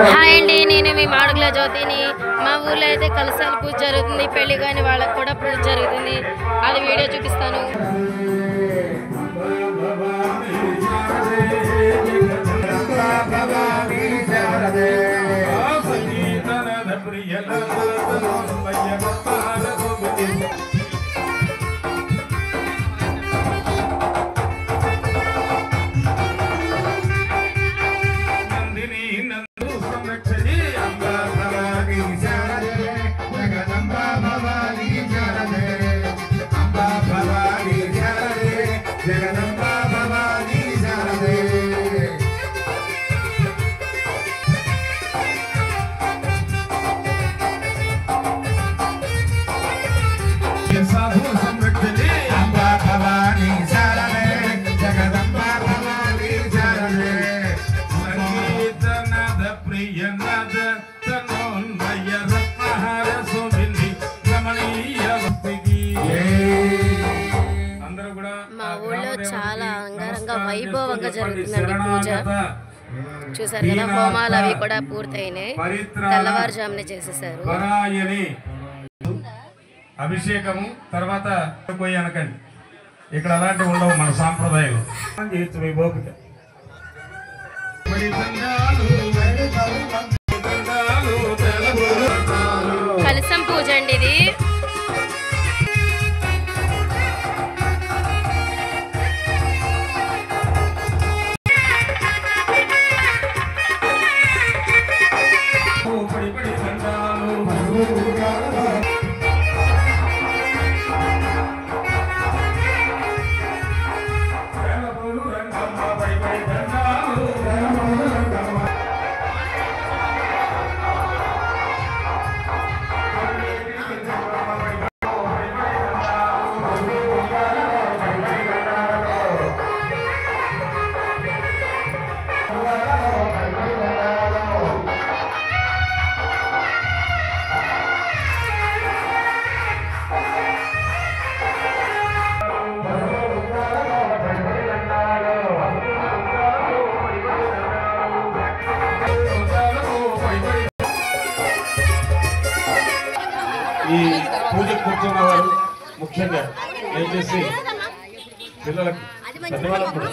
Hi అండి, నేను మీ మాడుగుల జ్యోతిని. మా ఊర్లో అయితే కలశాల పూజ జరుగుతుంది. పెళ్లి కాని వాళ్ళకి కూడా పూజ జరుగుతుంది. అది వీడియో చూపిస్తాను. మా ఊళ్ళో చాలా అంగరంగ వైభవంగా జరుగుతుందండి పూజ. చూసారు కదా, హోమాలు అవి కూడా పూర్తయినాయి. తెల్లవారుజామునే చేసేసారు. అభిషేకము తర్వాత పోయి అనకండి, ఇక్కడ అలాంటివి ఉండవు మన సాంప్రదాయాలు. కలశం పూజ అండి ఇది. ఈ పూజ కూర్చున్న వారు ముఖ్యంగా దయచేసి పిల్లలకి పెద్దవాళ్ళకు కూడా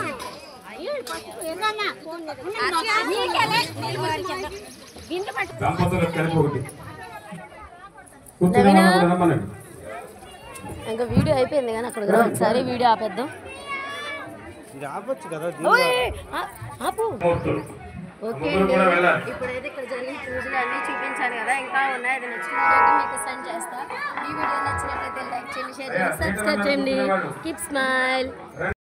దంపతులకు కలిపి ఒకటి కూర్చున్నామనండి. ఇంకా వీడియో అయిపోయింది కానీ అక్కడ ఒకసారి వీడియో ఆపేద్దాం. ఓకే అండి, ఇప్పుడైతే ఇక్కడ జరిగిన పూజలు అన్నీ చూపించాను కదా, ఇంకా ఉన్నాయి. అది నచ్చిన వీడియో మీకు సెండ్ చేస్తా. ఈ వీడియో నచ్చినట్లయితే లైక్ చేయండి, షేర్ చేయండి, సబ్స్క్రైబ్ చేయండి. Keep smile.